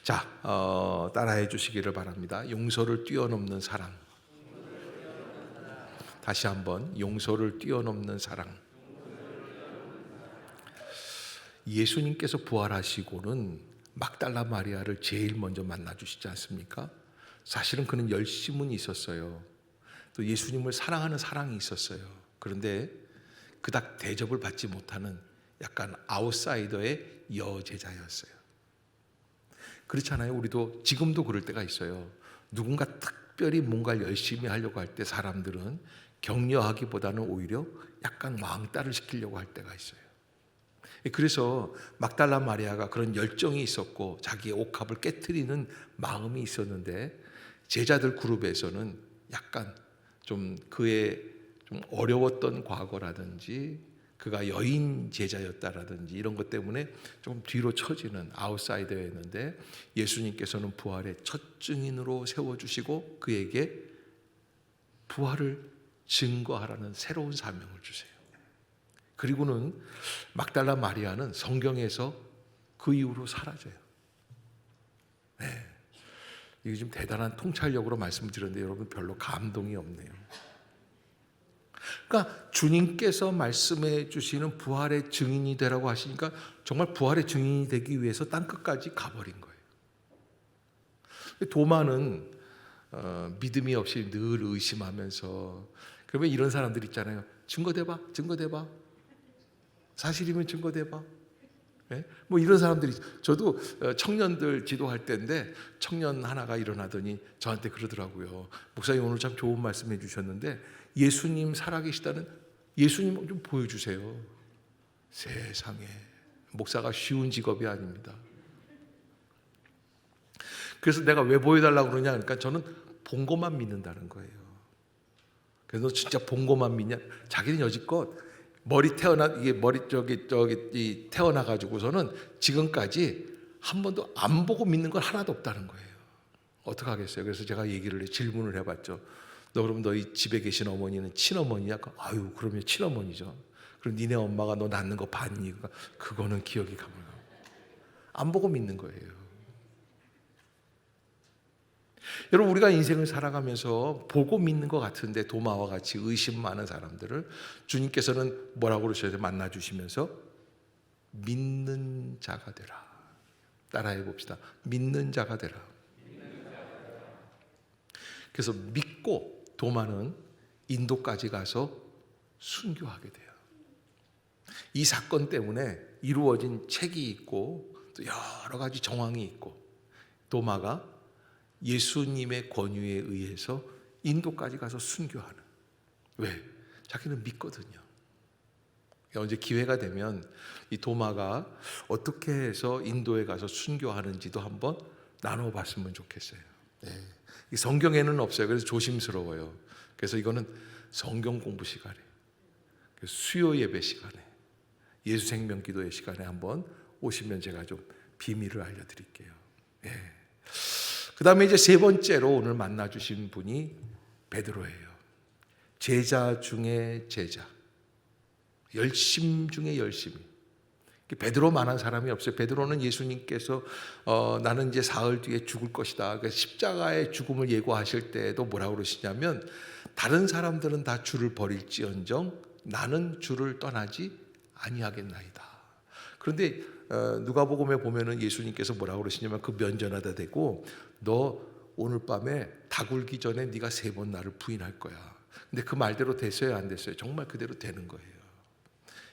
자, 따라해 주시기를 바랍니다. 용서를 뛰어넘는 사랑. 다시 한번, 용서를 뛰어넘는 사랑. 예수님께서 부활하시고는 막달라 마리아를 제일 먼저 만나 주시지 않습니까? 사실은 그는 열심은 있었어요. 또 예수님을 사랑하는 사랑이 있었어요. 그런데 그닥 대접을 받지 못하는 약간 아웃사이더의 여제자였어요. 그렇잖아요. 우리도 지금도 그럴 때가 있어요. 누군가 특별히 뭔가를 열심히 하려고 할 때 사람들은 격려하기보다는 오히려 약간 왕따를 시키려고 할 때가 있어요. 그래서 막달라 마리아가 그런 열정이 있었고 자기의 옥합을 깨트리는 마음이 있었는데, 제자들 그룹에서는 약간 좀 그의 좀 어려웠던 과거라든지 그가 여인 제자였다라든지 이런 것 때문에 좀 뒤로 처지는 아웃사이더였는데, 예수님께서는 부활의 첫 증인으로 세워주시고 그에게 부활을 증거하라는 새로운 사명을 주세요. 그리고는 막달라 마리아는 성경에서 그 이후로 사라져요. 네. 이게 좀 대단한 통찰력으로 말씀드렸는데 여러분 별로 감동이 없네요. 그러니까 주님께서 말씀해 주시는 부활의 증인이 되라고 하시니까 정말 부활의 증인이 되기 위해서 땅끝까지 가버린 거예요. 도마는 믿음이 없이 늘 의심하면서, 그러면 이런 사람들 있잖아요. 증거 대봐, 증거 대봐. 사실이면 증거 대봐. 네? 뭐 이런 사람들이, 저도 청년들 지도할 때인데 청년 하나가 일어나더니 저한테 그러더라고요. 목사님 오늘 참 좋은 말씀 해주셨는데 예수님 살아계시다는 예수님 좀 보여주세요. 세상에, 목사가 쉬운 직업이 아닙니다. 그래서 내가 왜 보여달라고 그러냐, 그러니까 저는 본 것만 믿는다는 거예요. 그래서 너 진짜 본 것만 믿냐? 자기는 여지껏 머리 태어나 가지고서는 지금까지 한 번도 안 보고 믿는 건 하나도 없다는 거예요. 어떻게 하겠어요? 그래서 제가 질문을 해봤죠. 너 그럼 너희 집에 계신 어머니는 친어머니냐? 아유, 그러면 친어머니죠. 그럼 니네 엄마가 너 낳는 거 봤니? 그거는 기억이 가물가물. 안 보고 믿는 거예요. 여러분, 우리가 인생을 살아가면서 보고 믿는 것 같은데 도마와 같이 의심 많은 사람들을 주님께서는 뭐라고 그러셔서 만나주시면서 믿는 자가 되라. 따라해 봅시다. 믿는 자가 되라. 그래서 믿고 도마는 인도까지 가서 순교하게 돼요. 이 사건 때문에 이루어진 책이 있고 또 여러 가지 정황이 있고, 도마가 예수님의 권유에 의해서 인도까지 가서 순교하는. 왜? 자기는 믿거든요. 언제 기회가 되면 이 도마가 어떻게 해서 인도에 가서 순교하는지도 한번 나눠봤으면 좋겠어요. 네. 이 성경에는 없어요. 그래서 조심스러워요. 그래서 이거는 성경 공부 시간에, 수요 예배 시간에, 예수 생명 기도의 시간에 한번 오시면 제가 좀 비밀을 알려드릴게요. 네. 그 다음에 이제 세 번째로 오늘 만나 주신 분이 베드로예요. 제자 중에 제자, 열심 중에 열심히. 베드로만한 사람이 없어요. 베드로는 예수님께서 나는 이제 사흘 뒤에 죽을 것이다, 그러니까 십자가의 죽음을 예고하실 때도 뭐라고 그러시냐면, 다른 사람들은 다 주를 버릴지언정 나는 주를 떠나지 아니하겠나이다. 그런데 누가복음에 보면은 예수님께서 뭐라고 그러시냐면 그 면전에다 대고, 너 오늘 밤에 다 굴기 전에 네가 3번 나를 부인할 거야. 근데 그 말대로 됐어요, 안 됐어요? 정말 그대로 되는 거예요.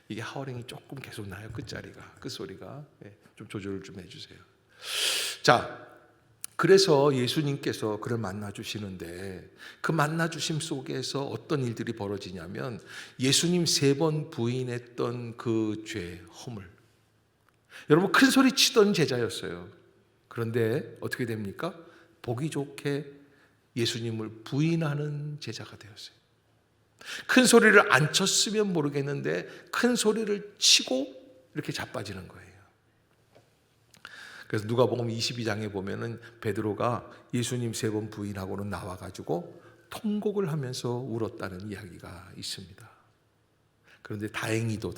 이게 하얼행이 조금 계속 나요. 끝자리가, 끝소리가. 좀 조절을 좀 해주세요. 자, 그래서 예수님께서 그를 만나 주시는데, 그 만나 주심 속에서 어떤 일들이 벌어지냐면, 예수님 3번 부인했던 그 죄, 허물. 여러분, 큰 소리 치던 제자였어요. 그런데 어떻게 됩니까? 보기 좋게 예수님을 부인하는 제자가 되었어요. 큰 소리를 안 쳤으면 모르겠는데 큰 소리를 치고 이렇게 자빠지는 거예요. 그래서 누가복음 22장에 보면은 베드로가 예수님 3번 부인하고는 나와가지고 통곡을 하면서 울었다는 이야기가 있습니다. 그런데 다행히도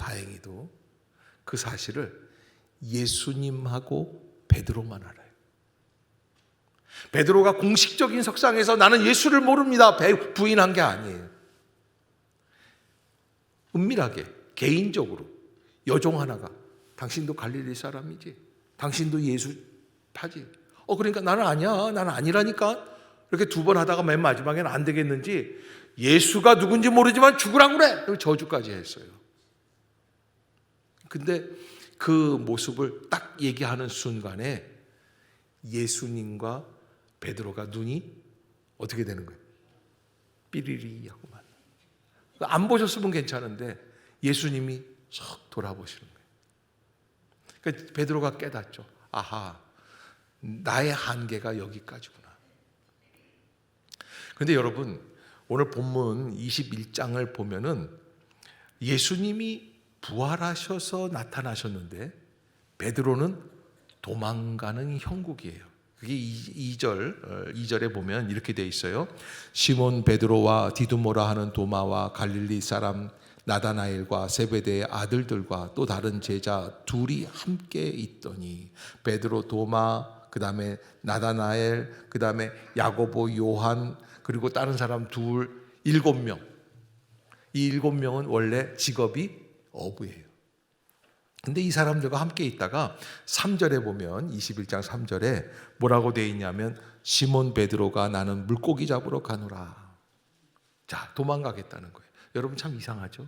그 사실을 예수님하고 베드로만 알아요. 베드로가 공식적인 석상에서 나는 예수를 모릅니다 부인한 게 아니에요. 은밀하게 개인적으로 여종 하나가 당신도 갈릴리 사람이지? 당신도 예수 파지? 그러니까 나는 아니야. 나는 아니라니까. 이렇게 두 번 하다가 맨 마지막에는 안 되겠는지 예수가 누군지 모르지만 죽으라고 그래. 저주까지 했어요. 근데 그 모습을 딱 얘기하는 순간에 예수님과 베드로가 눈이 어떻게 되는 거예요? 삐리리 하고만. 안 보셨으면 괜찮은데 예수님이 쏙 돌아보시는 거예요. 그러니까 베드로가 깨닫죠. 아하, 나의 한계가 여기까지구나. 그런데 여러분, 오늘 본문 21장을 보면은 예수님이 부활하셔서 나타나셨는데 베드로는 도망가는 형국이에요. 그게 2절에 보면 이렇게 돼 있어요. 시몬 베드로와 디두모라 하는 도마와 갈릴리 사람 나다나엘과 세베대의 아들들과 또 다른 제자 둘이 함께 있더니 베드로, 도마, 그 다음에 나다나엘, 그 다음에 야고보, 요한, 그리고 다른 사람 둘, 7명. 이 7명은 원래 직업이 어부예요. 근데 이 사람들과 함께 있다가 3절에 보면 21장 3절에 뭐라고 되어 있냐면 시몬 베드로가 나는 물고기 잡으러 가노라. 자, 도망가겠다는 거예요. 여러분 참 이상하죠?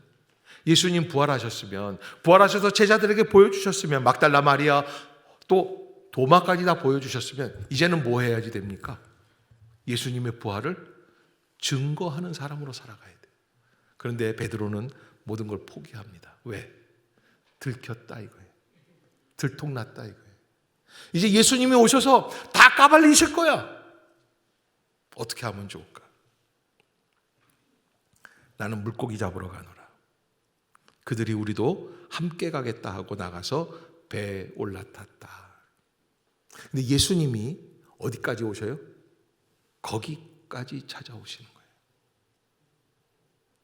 예수님 부활하셨으면, 부활하셔서 제자들에게 보여주셨으면, 막달라 마리아 또 도마까지 다 보여주셨으면 이제는 뭐 해야지 됩니까? 예수님의 부활을 증거하는 사람으로 살아가야 돼요. 그런데 베드로는 모든 걸 포기합니다. 왜? 들켰다 이거예요. 들통났다 이거예요. 이제 예수님이 오셔서 다 까발리실 거야. 어떻게 하면 좋을까? 나는 물고기 잡으러 가노라. 그들이 우리도 함께 가겠다 하고 나가서 배에 올라탔다. 근데 예수님이 어디까지 오셔요? 거기까지 찾아오시는 거예요.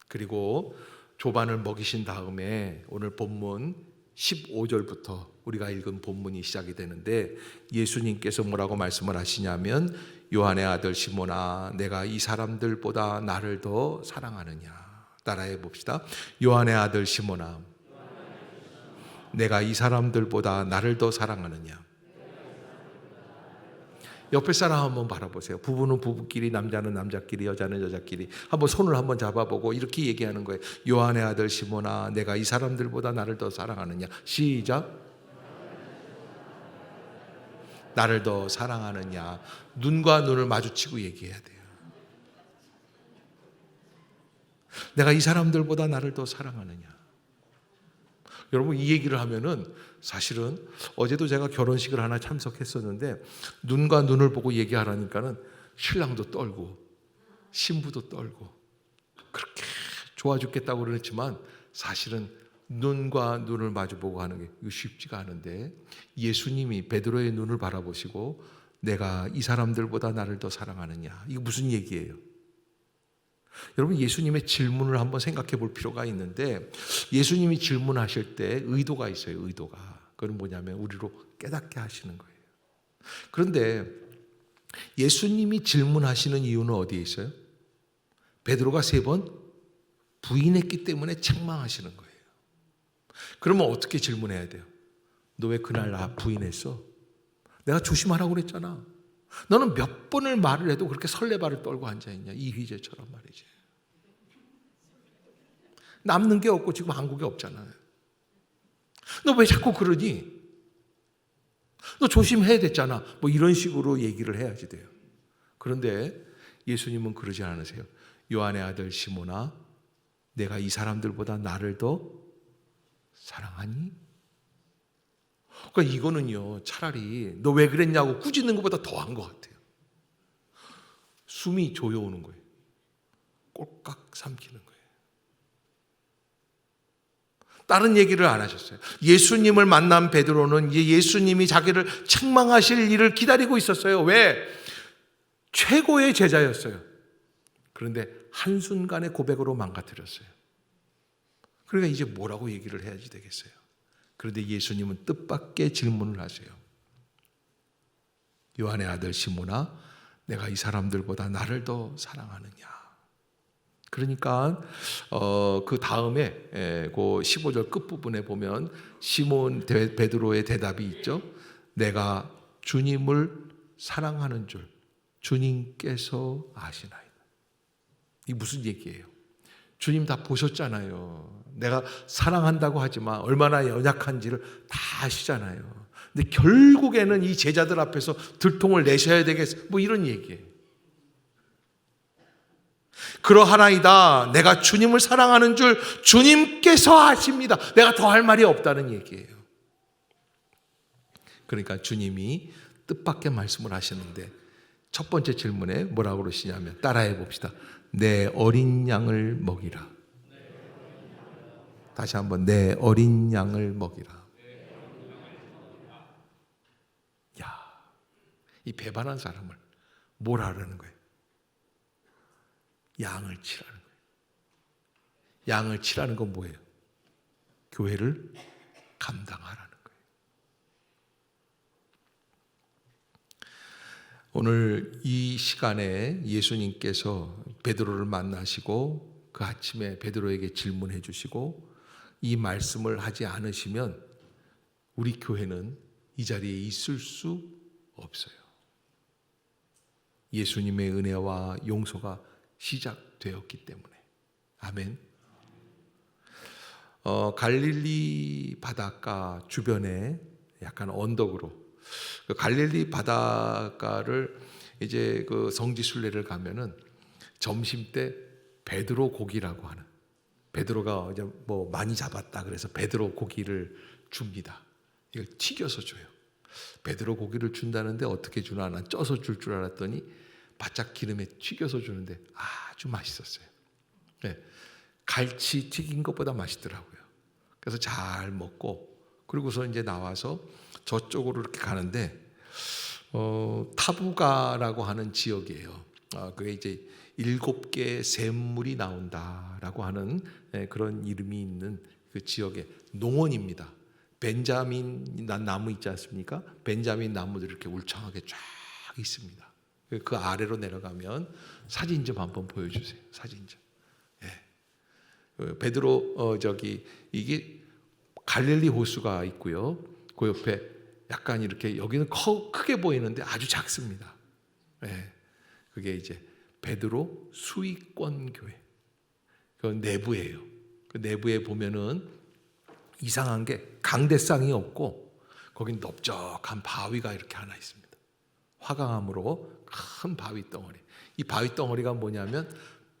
그리고 조반을 먹이신 다음에 오늘 본문 15절부터 우리가 읽은 본문이 시작이 되는데 예수님께서 뭐라고 말씀을 하시냐면 요한의 아들 시몬아 내가 이 사람들보다 나를 더 사랑하느냐. 따라해 봅시다. 요한의 아들 시몬아 내가 이 사람들보다 나를 더 사랑하느냐. 옆에 사람 한번 바라보세요. 부부는 부부끼리, 남자는 남자끼리, 여자는 여자끼리 한번 손을 한번 잡아보고 이렇게 얘기하는 거예요. 요한의 아들 시몬아 내가 이 사람들보다 나를 더 사랑하느냐. 시작. 나를 더 사랑하느냐. 눈과 눈을 마주치고 얘기해야 돼요. 내가 이 사람들보다 나를 더 사랑하느냐. 여러분 이 얘기를 하면은 사실은 어제도 제가 결혼식을 하나 참석했었는데 눈과 눈을 보고 얘기하라니까는 신랑도 떨고 신부도 떨고 그렇게 좋아 죽겠다고 그랬지만 사실은 눈과 눈을 마주보고 하는 게 쉽지가 않은데 예수님이 베드로의 눈을 바라보시고 내가 이 사람들보다 나를 더 사랑하느냐. 이거 무슨 얘기예요? 여러분 예수님의 질문을 한번 생각해 볼 필요가 있는데 예수님이 질문하실 때 의도가 있어요. 의도가. 그건 뭐냐면 우리로 깨닫게 하시는 거예요. 그런데 예수님이 질문하시는 이유는 어디에 있어요? 베드로가 3번 부인했기 때문에 책망하시는 거예요. 그러면 어떻게 질문해야 돼요? 너 왜 그날 나 부인했어? 내가 조심하라고 그랬잖아. 너는 몇 번을 말을 해도 그렇게 설레발을 떨고 앉아있냐. 이휘재처럼 말이지. 남는 게 없고 지금 한국에 없잖아요. 너 왜 자꾸 그러니? 너 조심해야 됐잖아. 뭐 이런 식으로 얘기를 해야지 돼요. 그런데 예수님은 그러지 않으세요. 요한의 아들 시몬아 내가 이 사람들보다 나를 더 사랑하니? 그러니까 이거는요 차라리 너 왜 그랬냐고 꾸짖는 것보다 더한 것 같아요. 숨이 조여오는 거예요. 꼴깍 삼키는 거예요. 다른 얘기를 안 하셨어요. 예수님을 만난 베드로는 예수님이 자기를 책망하실 일을 기다리고 있었어요. 왜? 최고의 제자였어요. 그런데 한순간의 고백으로 망가뜨렸어요. 그러니까 이제 뭐라고 얘기를 해야지 되겠어요. 그런데 예수님은 뜻밖의 질문을 하세요. 요한의 아들 시몬아 내가 이 사람들보다 나를 더 사랑하느냐. 그러니까 그 다음에 그 15절 끝부분에 보면 시몬 베드로의 대답이 있죠. 내가 주님을 사랑하는 줄 주님께서 아시나이다. 이게 무슨 얘기예요? 주님 다 보셨잖아요. 내가 사랑한다고 하지만 얼마나 연약한지를 다 아시잖아요. 근데 결국에는 이 제자들 앞에서 들통을 내셔야 되겠어. 뭐 이런 얘기예요. 그러하나이다. 내가 주님을 사랑하는 줄 주님께서 아십니다. 내가 더 할 말이 없다는 얘기예요. 그러니까 주님이 뜻밖의 말씀을 하시는데 첫 번째 질문에 뭐라고 그러시냐면 따라해 봅시다. 내 어린 양을 먹이라. 다시 한번 내 어린 양을 먹이라. 야, 이 배반한 사람을 뭘 하라는 거예요? 양을 치라는 거예요. 양을 치라는 건 뭐예요? 교회를 감당하라는 거예요. 오늘 이 시간에 예수님께서 베드로를 만나시고 그 아침에 베드로에게 질문해 주시고 이 말씀을 하지 않으시면 우리 교회는 이 자리에 있을 수 없어요. 예수님의 은혜와 용서가 시작되었기 때문에. 아멘. 갈릴리 바닷가 주변에 약간 언덕으로 그 갈릴리 바닷가를 이제 그 성지 순례를 가면은 점심 때 베드로 고기라고 하는, 베드로가 이제 뭐 많이 잡았다 그래서 베드로 고기를 줍니다. 이걸 튀겨서 줘요. 베드로 고기를 준다는데 어떻게 주나, 난 쪄서 줄 줄 알았더니 바짝 기름에 튀겨서 주는데 아주 맛있었어요. 네. 갈치 튀긴 것보다 맛있더라고요. 그래서 잘 먹고 그리고서 이제 나와서 저쪽으로 이렇게 가는데 타부가라고 하는 지역이에요. 그게 이제 7개의 샘물이 나온다라고 하는 그런 이름이 있는 그 지역의 농원입니다. 벤자민 나무 있지 않습니까? 벤자민 나무들이 이렇게 울창하게 쫙 있습니다. 그 아래로 내려가면 사진 좀 한번 보여주세요. 사진 좀. 예. 베드로 이게 갈릴리 호수가 있고요. 그 옆에 약간 이렇게 여기는 크게 보이는데 아주 작습니다. 예. 그게 이제 베드로 수익권 교회. 그 내부예요. 그 내부에 보면은 이상한 게 강대상이 없고 거긴 넓적한 바위가 이렇게 하나 있습니다. 화강암으로 큰 바위 덩어리. 이 바위 덩어리가 뭐냐면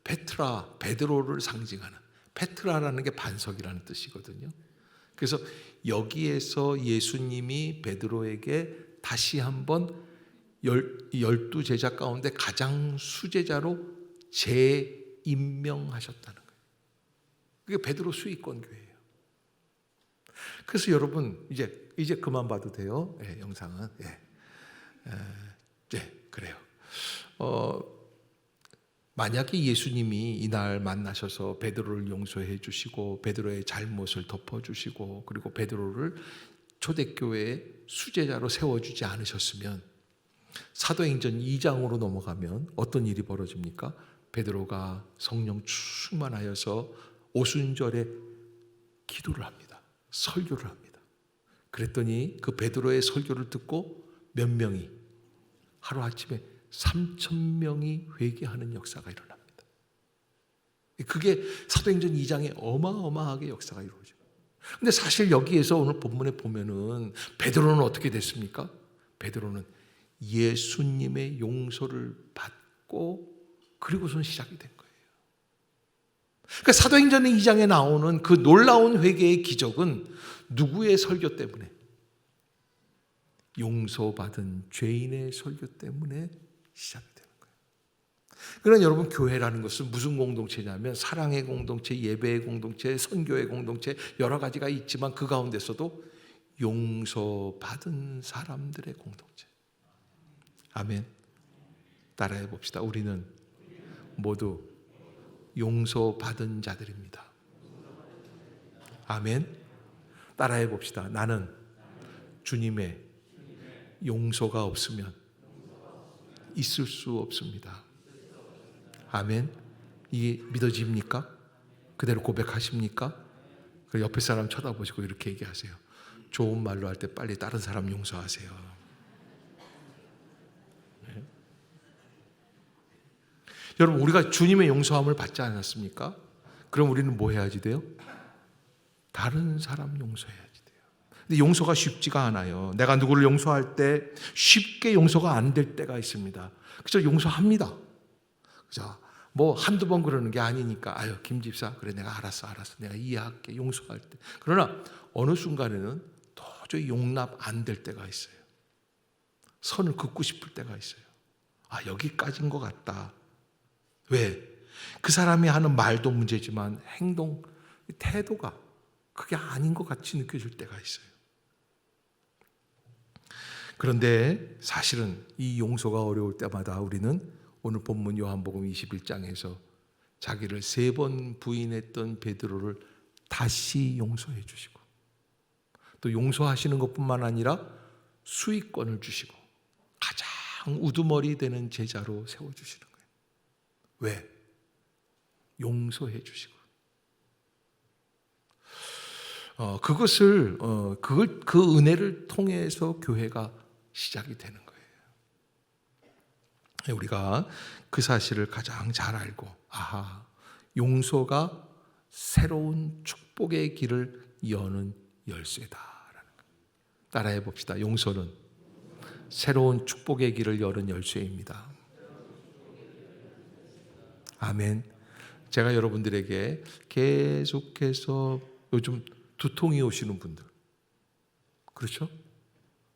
페트라, 베드로를 상징하는, 페트라라는 게 반석이라는 뜻이거든요. 그래서 여기에서 예수님이 베드로에게 다시 한번 12제자 가운데 가장 수제자로 재임명하셨다는 거예요. 그게 베드로 수익권 교회예요. 그래서 여러분 이제 그만 봐도 돼요. 네, 영상은. 네. 그래요. 만약에 예수님이 이날 만나셔서 베드로를 용서해 주시고 베드로의 잘못을 덮어주시고 그리고 베드로를 초대교회의 수제자로 세워주지 않으셨으면 사도행전 2장으로 넘어가면 어떤 일이 벌어집니까? 베드로가 성령 충만하여서 오순절에 기도를 합니다. 설교를 합니다. 그랬더니 그 베드로의 설교를 듣고 몇 명이 하루아침에 3,000명이 회개하는 역사가 일어납니다. 그게 사도행전 2장에 어마어마하게 역사가 이루어져요. 근데 사실 여기에서 오늘 본문에 보면은 베드로는 어떻게 됐습니까? 베드로는 예수님의 용서를 받고 그리고선 시작이 된 거예요. 그러니까 사도행전 2장에 나오는 그 놀라운 회개의 기적은 누구의 설교 때문에? 용서받은 죄인의 설교 때문에 시작이 되는 거예요. 그러나 여러분, 교회라는 것은 무슨 공동체냐면 사랑의 공동체, 예배의 공동체, 선교의 공동체 여러 가지가 있지만 그 가운데서도 용서받은 사람들의 공동체. 아멘. 따라해 봅시다. 우리는 모두 용서받은 자들입니다. 아멘. 따라해 봅시다. 나는 주님의 용서가 없으면 있을 수 없습니다. 아멘. 이게 믿어집니까? 그대로 고백하십니까? 그 옆에 사람 쳐다보시고 이렇게 얘기하세요. 좋은 말로 할 때 빨리 다른 사람 용서하세요. 네. 여러분, 우리가 주님의 용서함을 받지 않았습니까? 그럼 우리는 뭐 해야지 돼요? 다른 사람 용서해야지 돼요. 근데 용서가 쉽지가 않아요. 내가 누구를 용서할 때 쉽게 용서가 안 될 때가 있습니다. 그저 용서합니다. 그죠? 뭐 한두 번 그러는 게 아니니까 아유 김 집사 그래 내가 알았어 내가 이해할게 용서할 때. 그러나 어느 순간에는 도저히 용납 안 될 때가 있어요. 선을 긋고 싶을 때가 있어요. 아 여기까지인 것 같다. 왜? 그 사람이 하는 말도 문제지만 행동, 태도가 그게 아닌 것 같이 느껴질 때가 있어요. 그런데 사실은 이 용서가 어려울 때마다 우리는 오늘 본문 요한복음 21장에서 자기를 3번 부인했던 베드로를 다시 용서해 주시고 또 용서하시는 것뿐만 아니라 수익권을 주시고 가장 우두머리 되는 제자로 세워주시는 거예요. 왜? 용서해 주시고 그 은혜를 통해서 교회가 시작이 되는 거예요. 우리가 그 사실을 가장 잘 알고 아하 용서가 새로운 축복의 길을 여는 열쇠다라는 것. 따라해 봅시다. 용서는 새로운 축복의 길을 여는 열쇠입니다. 아멘. 제가 여러분들에게 계속해서 요즘 두통이 오시는 분들, 그렇죠?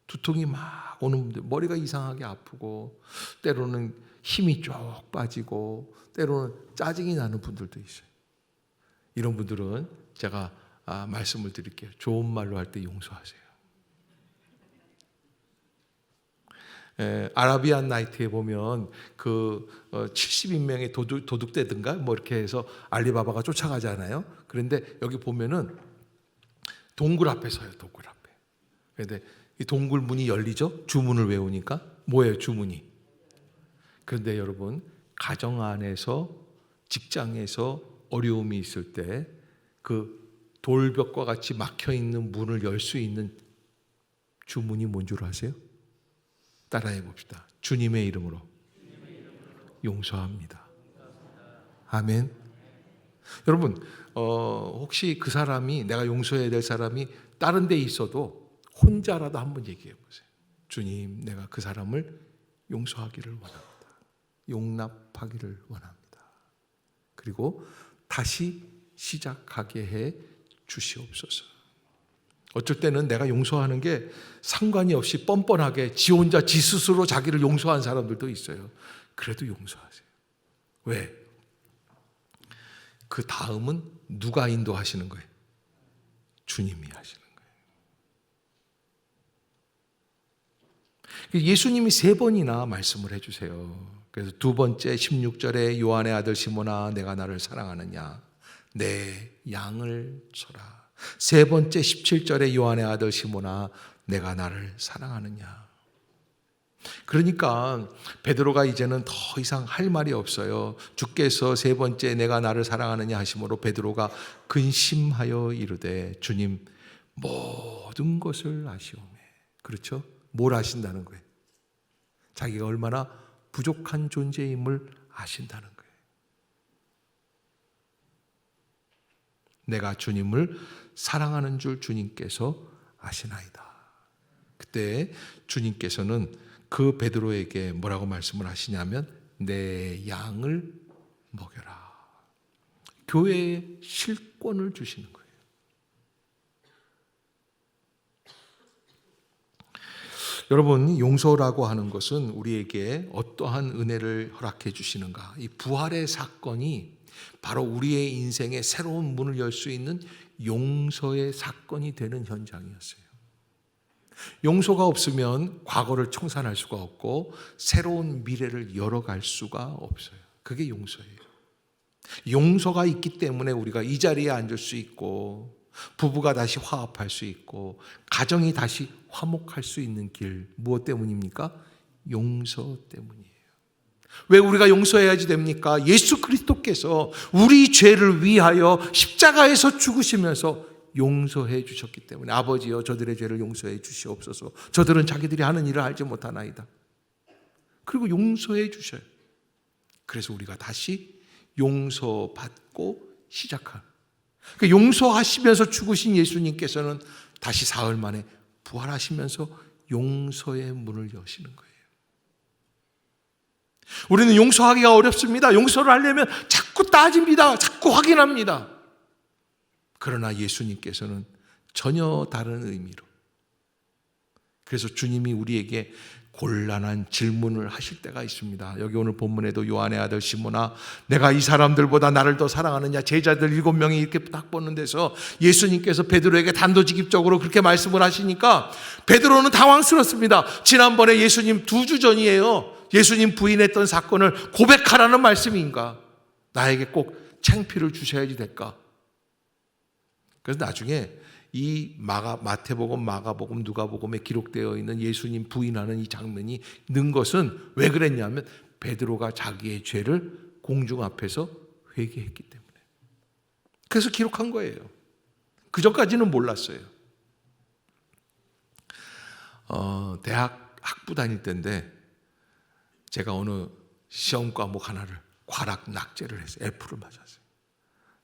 두통이 막 오는 분들, 머리가 이상하게 아프고 때로는 힘이 쭉 빠지고 때로는 짜증이 나는 분들도 있어요. 이런 분들은 제가 말씀을 드릴게요. 좋은 말로 할 때 용서하세요. 아라비안 나이트에 보면 그 70인명의 도둑대든가 뭐 이렇게 해서 알리바바가 쫓아가잖아요. 그런데 여기 보면은 동굴 앞에 서요. 동굴 앞에. 그런데 이 동굴 문이 열리죠. 주문을 외우니까 뭐예요? 주문이. 그런데 여러분 가정 안에서 직장에서 어려움이 있을 때 그 돌벽과 같이 막혀 있는 문을 열 수 있는 주문이 뭔 줄 아세요? 따라해 봅시다. 주님의 이름으로 용서합니다. 아멘. 여러분 혹시 그 사람이 내가 용서해야 될 사람이 다른 데 있어도 혼자라도 한번 얘기해 보세요. 주님, 내가 그 사람을 용서하기를 원합니다. 용납하기를 원합니다. 그리고 다시 시작하게 해 주시옵소서. 어쩔 때는 내가 용서하는 게 상관이 없이 뻔뻔하게 지 혼자 지 스스로 자기를 용서한 사람들도 있어요. 그래도 용서하세요. 왜? 그 다음은 누가 인도하시는 거예요? 주님이 하시는 거예요. 예수님이 3번이나 말씀을 해주세요. 그래서 2번째 16절에 요한의 아들 시몬아 내가 나를 사랑하느냐 내 양을 쳐라. 3번째 17절에 요한의 아들 시몬아 내가 나를 사랑하느냐. 그러니까 베드로가 이제는 더 이상 할 말이 없어요. 주께서 3번째 내가 나를 사랑하느냐 하심으로 베드로가 근심하여 이르되 주님 모든 것을 아시오매. 그렇죠? 뭘 아신다는 거예요? 자기가 얼마나 부족한 존재임을 아신다는 거예요. 내가 주님을 사랑하는 줄 주님께서 아시나이다. 그때 주님께서는 그 베드로에게 뭐라고 말씀을 하시냐면 내 양을 먹여라. 교회에 실권을 주시는 거예요. 여러분, 용서라고 하는 것은 우리에게 어떠한 은혜를 허락해 주시는가? 이 부활의 사건이 바로 우리의 인생에 새로운 문을 열 수 있는 용서의 사건이 되는 현장이었어요. 용서가 없으면 과거를 청산할 수가 없고 새로운 미래를 열어갈 수가 없어요. 그게 용서예요. 용서가 있기 때문에 우리가 이 자리에 앉을 수 있고 부부가 다시 화합할 수 있고 가정이 다시 화목할 수 있는 길, 무엇 때문입니까? 용서 때문이에요. 왜 우리가 용서해야지 됩니까? 예수 그리스도께서 우리 죄를 위하여 십자가에서 죽으시면서 용서해 주셨기 때문에 아버지여 저들의 죄를 용서해 주시옵소서. 저들은 자기들이 하는 일을 알지 못하나이다. 그리고 용서해 주셔요. 그래서 우리가 다시 용서받고 시작한, 그러니까 용서하시면서 죽으신 예수님께서는 다시 사흘 만에 부활하시면서 용서의 문을 여시는 거예요. 우리는 용서하기가 어렵습니다. 용서를 하려면 자꾸 따집니다. 자꾸 확인합니다. 그러나 예수님께서는 전혀 다른 의미로, 그래서 주님이 우리에게 곤란한 질문을 하실 때가 있습니다. 여기 오늘 본문에도 요한의 아들 시몬아, 내가 이 사람들보다 나를 더 사랑하느냐? 제자들 7명이 이렇게 딱 보는 데서 예수님께서 베드로에게 단도직입적으로 그렇게 말씀을 하시니까 베드로는 당황스럽습니다. 지난번에 예수님 2주 전이에요. 예수님 부인했던 사건을 고백하라는 말씀인가? 나에게 꼭 창피를 주셔야지 될까? 그래서 나중에 이 마태복음, 마가복음, 누가복음에 기록되어 있는 예수님 부인하는 이 장면이 는 것은 왜 그랬냐면 베드로가 자기의 죄를 공중 앞에서 회개했기 때문에. 그래서 기록한 거예요. 그 전까지는 몰랐어요. 대학 학부 다닐 때인데 제가 어느 시험 과목 하나를 과락 낙제를 했어요. F를 맞았어요.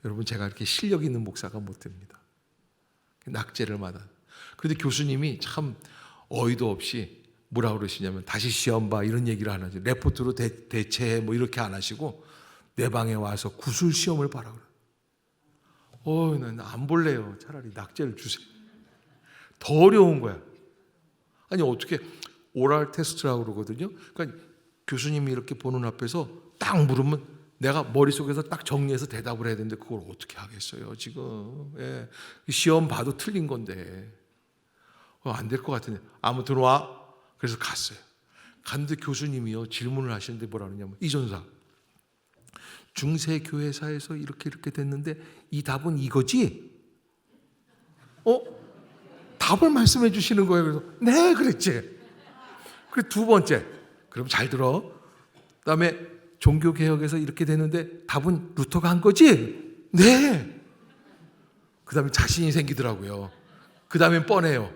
여러분, 제가 이렇게 실력 있는 목사가 못 됩니다. 낙제를 맞아요. 그런데 교수님이 참 어이도 없이 뭐라 그러시냐면 다시 시험 봐 이런 얘기를 안 하죠. 레포트로 대체해 뭐 이렇게 안 하시고 내 방에 와서 구술 시험을 봐라 그래요. 난 안 볼래요. 차라리 낙제를 주세요. 더 어려운 거야. 아니 어떻게 오랄 테스트라고 그러거든요. 그러니까 교수님이 이렇게 보는 앞에서 딱 물으면 내가 머릿속에서 딱 정리해서 대답을 해야 되는데 그걸 어떻게 하겠어요 지금. 예. 시험 봐도 틀린 건데 안 될 것 같은데 아무튼 와. 그래서 갔어요. 갔는데 교수님이요 질문을 하시는데 뭐라 그러냐면 이 전사 중세교회사에서 이렇게 됐는데 이 답은 이거지? 답을 말씀해 주시는 거예요. 그래서 네 그랬지. 그리고 두 번째, 그럼 잘 들어. 그다음에 종교개혁에서 이렇게 됐는데 답은 루터가 한 거지? 네. 그 다음에 자신이 생기더라고요. 그 다음엔 뻔해요.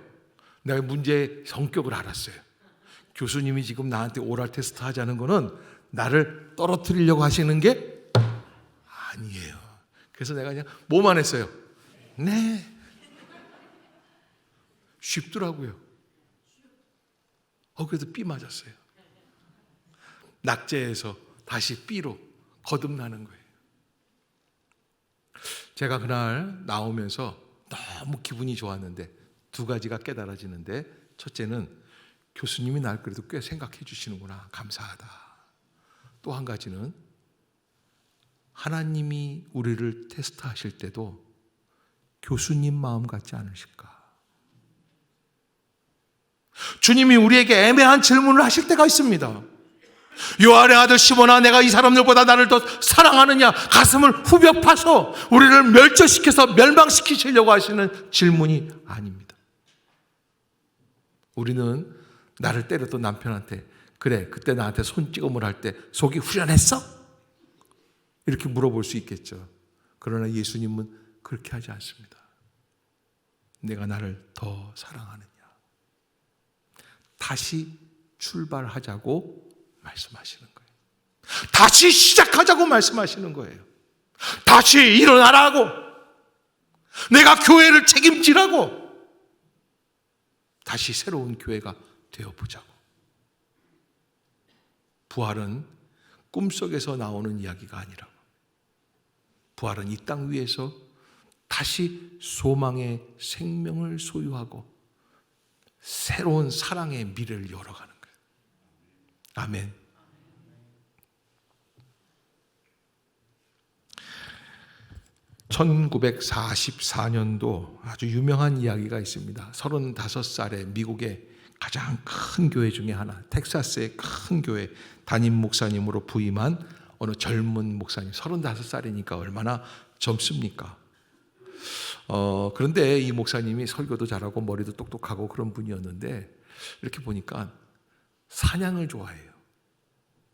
내가 문제의 성격을 알았어요. 교수님이 지금 나한테 오랄 테스트 하자는 거는 나를 떨어뜨리려고 하시는 게 아니에요. 그래서 내가 그냥 뭐만 했어요? 네. 쉽더라고요. 그래서 B 맞았어요. 낙제에서 다시 B로 거듭나는 거예요. 제가 그날 나오면서 너무 기분이 좋았는데 두 가지가 깨달아지는데, 첫째는 교수님이 날 그래도 꽤 생각해 주시는구나, 감사하다. 또 한 가지는 하나님이 우리를 테스트하실 때도 교수님 마음 같지 않으실까? 주님이 우리에게 애매한 질문을 하실 때가 있습니다. 요한의 아들 시몬아, 내가 이 사람들보다 나를 더 사랑하느냐? 가슴을 후벼 파서 우리를 멸절시켜서 멸망시키시려고 하시는 질문이 아닙니다. 우리는 나를 때렸던 남편한테 그래, 그때 나한테 손찌검을 할 때 속이 후련했어? 이렇게 물어볼 수 있겠죠. 그러나 예수님은 그렇게 하지 않습니다. 내가 나를 더 사랑하느냐? 다시 출발하자고 말씀하시는 거예요. 다시 시작하자고 말씀하시는 거예요. 다시 일어나라고, 내가 교회를 책임지라고, 다시 새로운 교회가 되어보자고. 부활은 꿈속에서 나오는 이야기가 아니라고. 부활은 이 땅 위에서 다시 소망의 생명을 소유하고 새로운 사랑의 미래를 열어가는 거예요. 아멘. (1944년도) 아주 유명한 이야기가 있습니다. 35살에 미국의 가장 큰 교회 중에 하나, 텍사스의 큰 교회 담임 목사님으로 부임한 어느 젊은 목사님, 35살이니까 얼마나 젊습니까? 그런데 이 목사님이 설교도 잘하고 머리도 똑똑하고 그런 분이었는데, 이렇게 보니까 사냥을 좋아해요.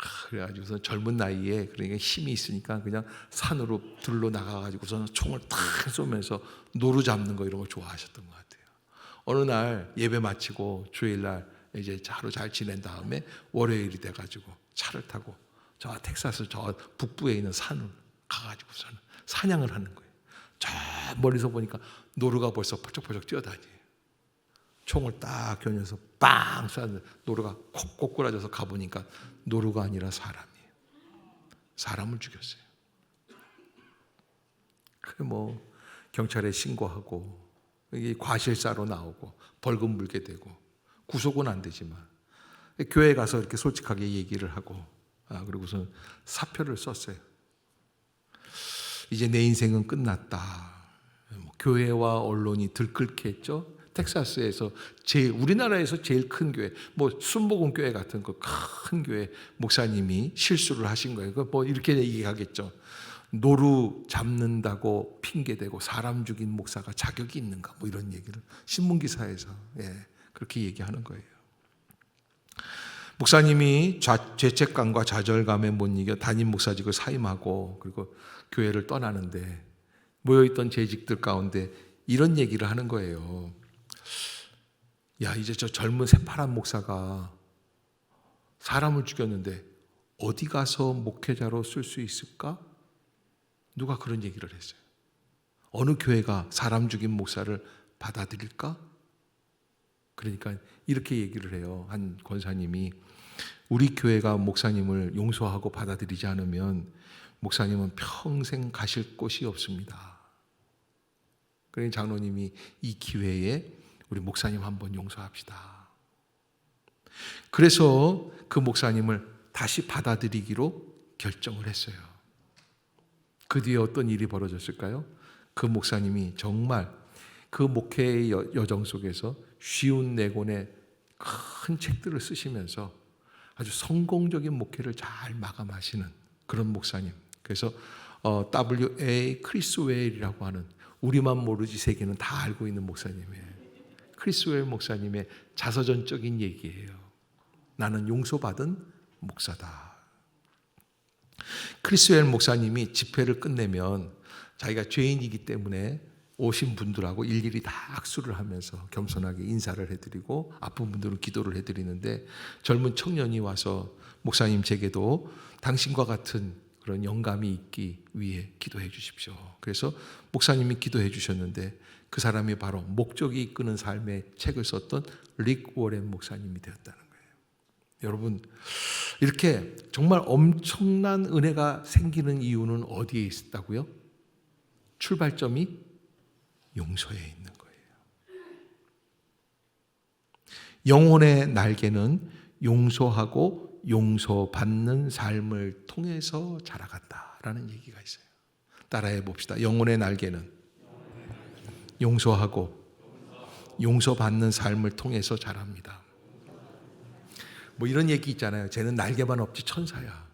그래가지고서 젊은 나이에 그러니까 힘이 있으니까 그냥 산으로 들러 나가가지고서 총을 탁 쏘면서 노루 잡는 거 이런 거 좋아하셨던 것 같아요. 어느 날 예배 마치고 주일날 이제 하루 잘 지낸 다음에 월요일이 돼가지고 차를 타고 저 텍사스 저 북부에 있는 산을 가가지고서는 사냥을 하는 거예요. 저 멀리서 보니까 노루가 벌써 퍼쩍퍼쩍 뛰어다녀요. 총을 딱 겨누어서 빵 쐈는데 노루가 콕 꼬꾸라져서 가보니까 노루가 아니라 사람이에요. 사람을 죽였어요. 그래 뭐 경찰에 신고하고 이게 과실사로 나오고 벌금 물게 되고 구속은 안 되지만 교회에 가서 이렇게 솔직하게 얘기를 하고 그리고서 사표를 썼어요. 이제 내 인생은 끝났다. 교회와 언론이 들끓게 했죠. 텍사스에서 우리나라에서 제일 큰 교회, 뭐 순복음 교회 같은 그 큰 교회 목사님이 실수를 하신 거예요. 뭐 이렇게 얘기하겠죠. 노루 잡는다고 핑계대고 사람 죽인 목사가 자격이 있는가? 뭐 이런 얘기를 신문 기사에서 그렇게 얘기하는 거예요. 목사님이 죄책감과 좌절감에 못 이겨 담임 목사직을 사임하고 그리고 교회를 떠나는데 모여있던 재직들 가운데 이런 얘기를 하는 거예요. 야, 이제 저 젊은 새파란 목사가 사람을 죽였는데 어디 가서 목회자로 쓸 수 있을까? 누가 그런 얘기를 했어요. 어느 교회가 사람 죽인 목사를 받아들일까? 그러니까 이렇게 얘기를 해요. 한 권사님이 우리 교회가 목사님을 용서하고 받아들이지 않으면 목사님은 평생 가실 곳이 없습니다. 그러니 장로님이 이 기회에 우리 목사님 한번 용서합시다. 그래서 그 목사님을 다시 받아들이기로 결정을 했어요. 그 뒤에 어떤 일이 벌어졌을까요? 그 목사님이 정말 그 목회의 여정 속에서 54권의 큰 책들을 쓰시면서 아주 성공적인 목회를 잘 마감하시는 그런 목사님. 그래서 W.A. 크리스웰이라고 하는 우리만 모르지 세계는 다 알고 있는 목사님이에요. 크리스웰 목사님의 자서전적인 얘기예요. 나는 용서받은 목사다. 크리스웰 목사님이 집회를 끝내면 자기가 죄인이기 때문에 오신 분들하고 일일이 다 악수를 하면서 겸손하게 인사를 해드리고 아픈 분들은 기도를 해드리는데 젊은 청년이 와서 목사님 제게도 당신과 같은 그런 영감이 있기 위해 기도해 주십시오. 그래서 목사님이 기도해 주셨는데 그 사람이 바로 목적이 이끄는 삶의 책을 썼던 릭 워렌 목사님이 되었다는 거예요. 여러분, 이렇게 정말 엄청난 은혜가 생기는 이유는 어디에 있다고요? 출발점이 용서에 있는 거예요. 영혼의 날개는 용서하고 용서받는 삶을 통해서 자라간다라는 얘기가 있어요. 따라해 봅시다. 영혼의 날개는 용서하고 용서받는 삶을 통해서 자랍니다. 뭐 이런 얘기 있잖아요. 쟤는 날개만 없지 천사야.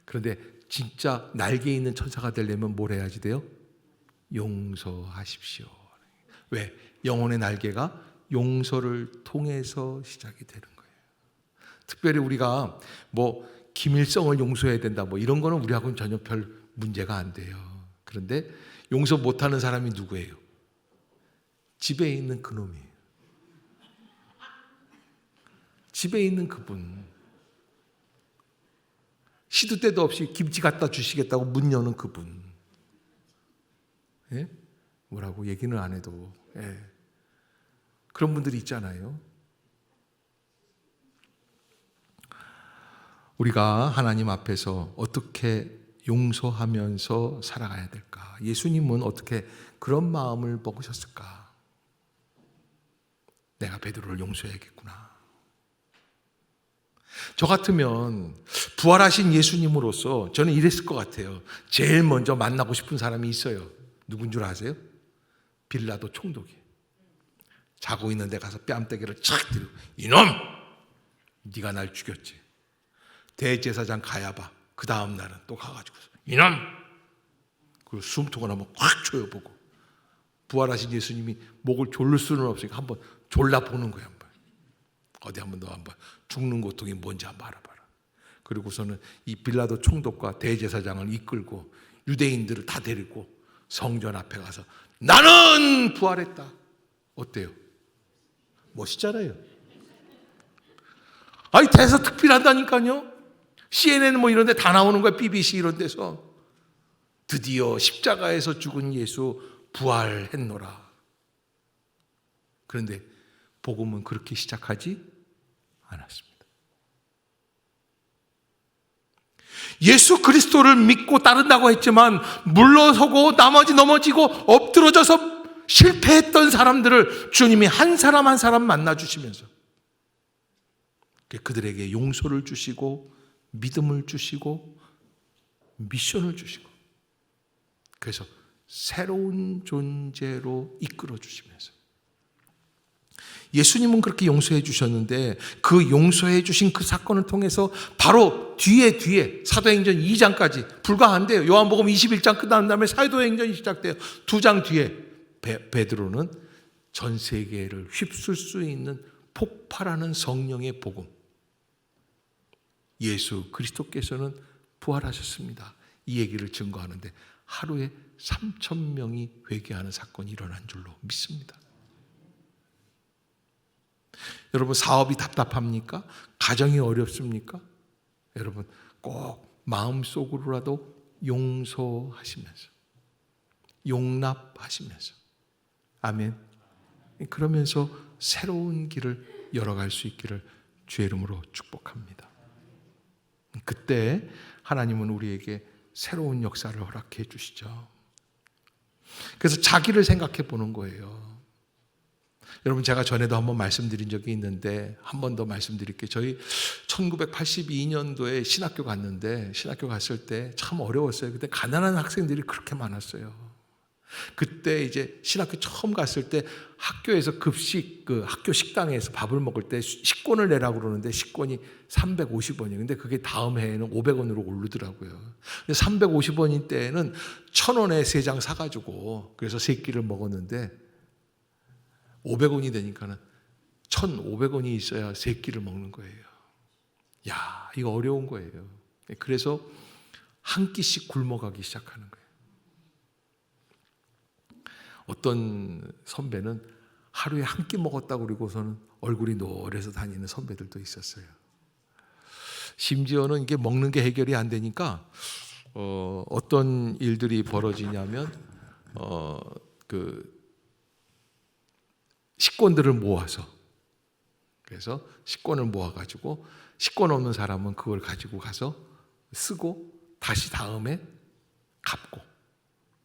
그런데 진짜 날개 있는 천사가 되려면 뭘 해야지 돼요? 용서하십시오. 왜? 영혼의 날개가 용서를 통해서 시작이 되는 거예요. 특별히 우리가 뭐 김일성을 용서해야 된다 뭐 이런 거는 우리하고는 전혀 별 문제가 안 돼요. 그런데 용서 못하는 사람이 누구예요? 집에 있는 그놈이에요. 집에 있는 그분. 시도 때도 없이 김치 갖다 주시겠다고 문 여는 그분. 예? 뭐라고 얘기는 안 해도 그런 분들이 있잖아요. 우리가 하나님 앞에서 어떻게 용서하면서 살아가야 될까? 예수님은 어떻게 그런 마음을 먹으셨을까? 내가 베드로를 용서해야겠구나. 저 같으면 부활하신 예수님으로서 저는 이랬을 것 같아요. 제일 먼저 만나고 싶은 사람이 있어요. 누군 줄 아세요? 빌라도 총독이. 자고 있는데 가서 뺨때기를 착 들고 이놈! 네가 날 죽였지. 대제사장 가야바 그 다음 날은 또 가가지고 이놈! 그리고 숨통을 한번 확 조여보고 부활하신 예수님이 목을 졸를 수는 없으니까 한번 졸라보는 거야. 한번. 어디 한번 너 한번 죽는 고통이 뭔지 한번 알아봐라. 그리고서는 이 빌라도 총독과 대제사장을 이끌고 유대인들을 다 데리고 성전 앞에 가서 나는 부활했다. 어때요? 멋있잖아요. 아니 대서특필한다니까요. CNN 뭐 이런 데 다 나오는 거야. BBC 이런 데서. 드디어 십자가에서 죽은 예수 부활했노라. 그런데 복음은 그렇게 시작하지 않았습니다. 예수 그리스도를 믿고 따른다고 했지만 물러서고 나머지 넘어지고 엎드러져서 실패했던 사람들을 주님이 한 사람 한 사람 만나주시면서 그들에게 용서를 주시고 믿음을 주시고 미션을 주시고 그래서 새로운 존재로 이끌어 주시면서 예수님은 그렇게 용서해 주셨는데 그 용서해 주신 그 사건을 통해서 바로 뒤에 사도행전 2장까지 불과 안 돼요. 요한복음 21장 끝난 다음에 사도행전이 시작돼요. 2장 뒤에 베드로는 전 세계를 휩쓸 수 있는 폭발하는 성령의 복음, 예수 그리스도께서는 부활하셨습니다, 이 얘기를 증거하는데 하루에 3,000명이 회개하는 사건이 일어난 줄로 믿습니다. 여러분 사업이 답답합니까? 가정이 어렵습니까? 여러분 꼭 마음속으로라도 용서하시면서 용납하시면서 아멘. 그러면서 새로운 길을 열어갈 수 있기를 주의 이름으로 축복합니다. 그때 하나님은 우리에게 새로운 역사를 허락해 주시죠. 그래서 자기를 생각해 보는 거예요. 여러분 제가 전에도 한번 말씀드린 적이 있는데 한 번 더 말씀드릴게요. 저희 1982년도에 신학교 갔는데 신학교 갔을 때 참 어려웠어요. 그때 가난한 학생들이 그렇게 많았어요. 그때 이제 신학교 처음 갔을 때 학교에서 급식 그 학교 식당에서 밥을 먹을 때 식권을 내라고 그러는데 식권이 350원이에요. 근데 그게 다음 해에는 500원으로 오르더라고요. 근데 350원인 때에는 1,000원에 3장 사가지고 그래서 3끼를 먹었는데 500원이 되니까는 1,500원이 있어야 3끼를 먹는 거예요. 야, 이거 어려운 거예요. 그래서 한 끼씩 굶어가기 시작하는 거예요. 어떤 선배는 하루에 한 끼 먹었다고 그러고서는 얼굴이 노래서 다니는 선배들도 있었어요. 심지어는 이게 먹는 게 해결이 안 되니까 어떤 일들이 벌어지냐면 그 식권들을 모아서 그래서 식권을 모아가지고 식권 없는 사람은 그걸 가지고 가서 쓰고 다시 다음에 갚고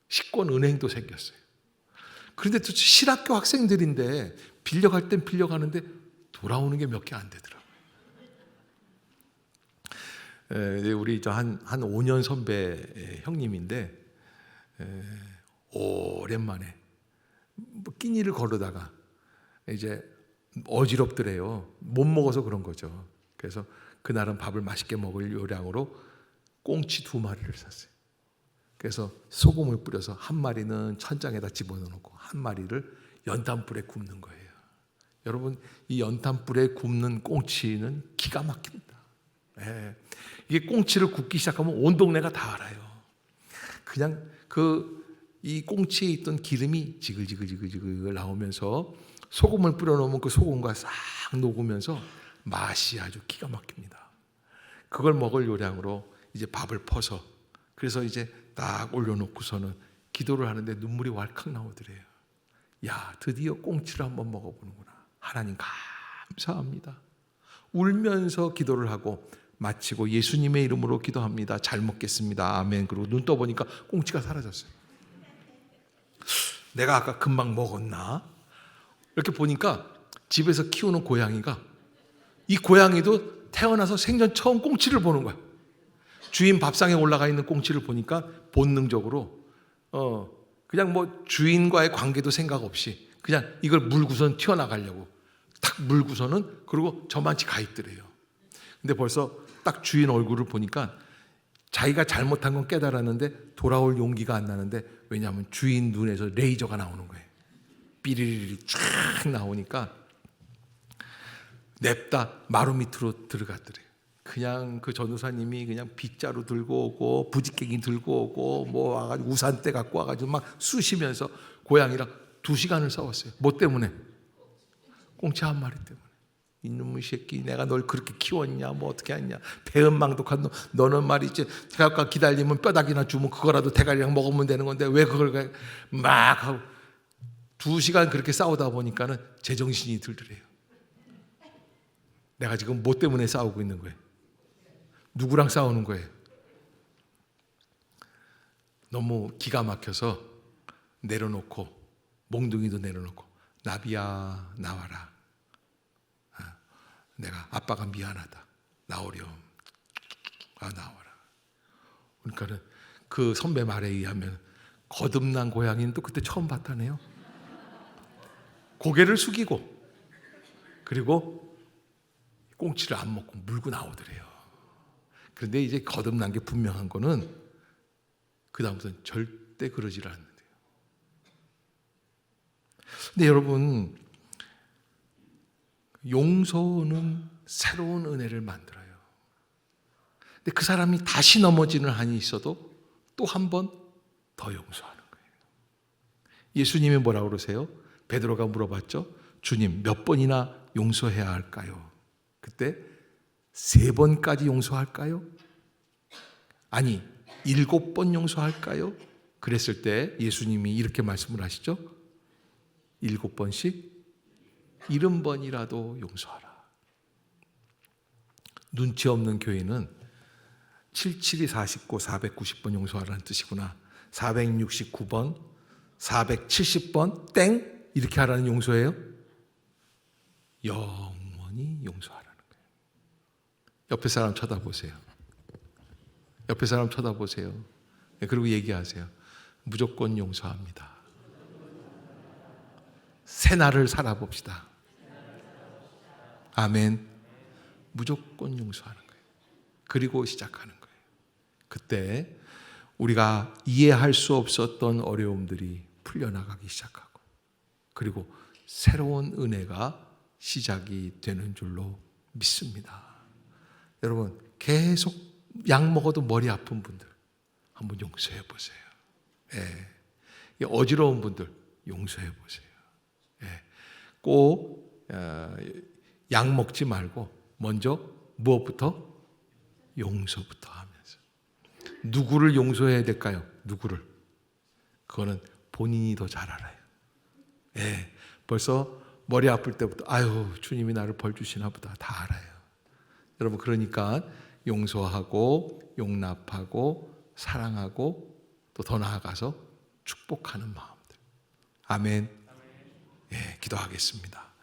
식권 은행도 생겼어요. 그런데 또 신학교 학생들인데 빌려갈 땐 빌려가는데 돌아오는 게 몇 개 안 되더라고요. 우리 한 5년 선배 형님인데 오랜만에 끼니를 거르다가 이제 어지럽더래요. 못 먹어서 그런 거죠. 그래서 그날은 밥을 맛있게 먹을 요량으로 꽁치 2마리를 샀어요. 그래서 소금을 뿌려서 한 마리는 천장에다 집어넣고 한 마리를 연탄불에 굽는 거예요. 여러분 이 연탄불에 굽는 꽁치는 기가 막힙니다. 이게 꽁치를 굽기 시작하면 온 동네가 다 알아요. 그냥 이 꽁치에 있던 기름이 지글지글 나오면서 소금을 뿌려놓으면 그 소금과 싹 녹으면서 맛이 아주 기가 막힙니다. 그걸 먹을 요량으로 이제 밥을 퍼서 그래서 이제 딱 올려놓고서는 기도를 하는데 눈물이 왈칵 나오더래요. 야, 드디어 꽁치를 한번 먹어보는구나. 하나님 감사합니다. 울면서 기도를 하고 마치고 예수님의 이름으로 기도합니다. 잘 먹겠습니다. 아멘. 그리고 눈 떠보니까 꽁치가 사라졌어요. 내가 아까 금방 먹었나? 이렇게 보니까 집에서 키우는 고양이가 이 고양이도 태어나서 생전 처음 꽁치를 보는 거야. 주인 밥상에 올라가 있는 꽁치를 보니까 본능적으로 그냥 뭐 주인과의 관계도 생각 없이 그냥 이걸 물고선 튀어나가려고 탁 물고서는 그리고 저만치 가 있더래요. 근데 벌써 딱 주인 얼굴을 보니까 자기가 잘못한 건 깨달았는데 돌아올 용기가 안 나는데 왜냐하면 주인 눈에서 레이저가 나오는 거예요. 삐리리리 쫙 나오니까 냅다 마루 밑으로 들어갔더래요. 그냥 그 전도사님이 그냥 빗자루 들고 오고 부직갱이 들고 오고 뭐 와가지고 우산대 갖고 와가지고 막 쑤시면서 고양이랑 2시간을 싸웠어요. 뭐 때문에? 꽁치 한 마리 때문에. 이놈의 새끼, 내가 널 그렇게 키웠냐, 뭐 어떻게 했냐, 배은망덕한 놈, 너는 말이지 잠깐 기다리면 뼈다귀나 주면 그거라도 대가리랑 먹으면 되는 건데 왜 그걸 막 하고 2시간 그렇게 싸우다 보니까는 제정신이 들더래요. 내가 지금 뭐 때문에 싸우고 있는 거예요? 누구랑 싸우는 거예요? 너무 기가 막혀서 내려놓고, 몽둥이도 내려놓고, 나비야 나와라. 내가 아빠가 미안하다. 나오렴. 나와라. 그러니까는 그 선배 말에 의하면 거듭난 고양이는 또 그때 처음 봤다네요. 고개를 숙이고 그리고 꽁치를 안 먹고 물고 나오더래요. 그런데 이제 거듭난 게 분명한 거는 그 다음부터는 절대 그러지를 않는데요. 근데 여러분, 용서는 새로운 은혜를 만들어요. 근데 그 사람이 다시 넘어지는 한이 있어도 또 한 번 더 용서하는 거예요. 예수님이 뭐라고 그러세요? 베드로가 물어봤죠. 주님, 몇 번이나 용서해야 할까요? 그때 3번까지 용서할까요? 아니, 7번 용서할까요? 그랬을 때 예수님이 이렇게 말씀을 하시죠. 7번씩 70번이라도 용서하라. 눈치 없는 교회는 77이 49, 490번 용서하라는 뜻이구나. 469번, 470번 땡 이렇게 하라는 용서예요? 영원히 용서하라는 거예요. 옆에 사람 쳐다보세요. 옆에 사람 쳐다보세요. 그리고 얘기하세요. 무조건 용서합니다. 새날을 살아봅시다. 아멘. 무조건 용서하는 거예요. 그리고 시작하는 거예요. 그때 우리가 이해할 수 없었던 어려움들이 풀려나가기 시작하고 그리고 새로운 은혜가 시작이 되는 줄로 믿습니다. 여러분, 계속 약 먹어도 머리 아픈 분들 한번 용서해 보세요. 예. 어지러운 분들 용서해 보세요. 예. 꼭 약 먹지 말고 먼저 무엇부터? 용서부터 하면서. 누구를 용서해야 될까요? 누구를? 그거는 본인이 더 잘 알아요. 예. 벌써 머리 아플 때부터 아유, 주님이 나를 벌 주시나 보다 다 알아요. 여러분, 그러니까 용서하고 용납하고 사랑하고 또 더 나아가서 축복하는 마음들. 아멘. 예, 기도하겠습니다.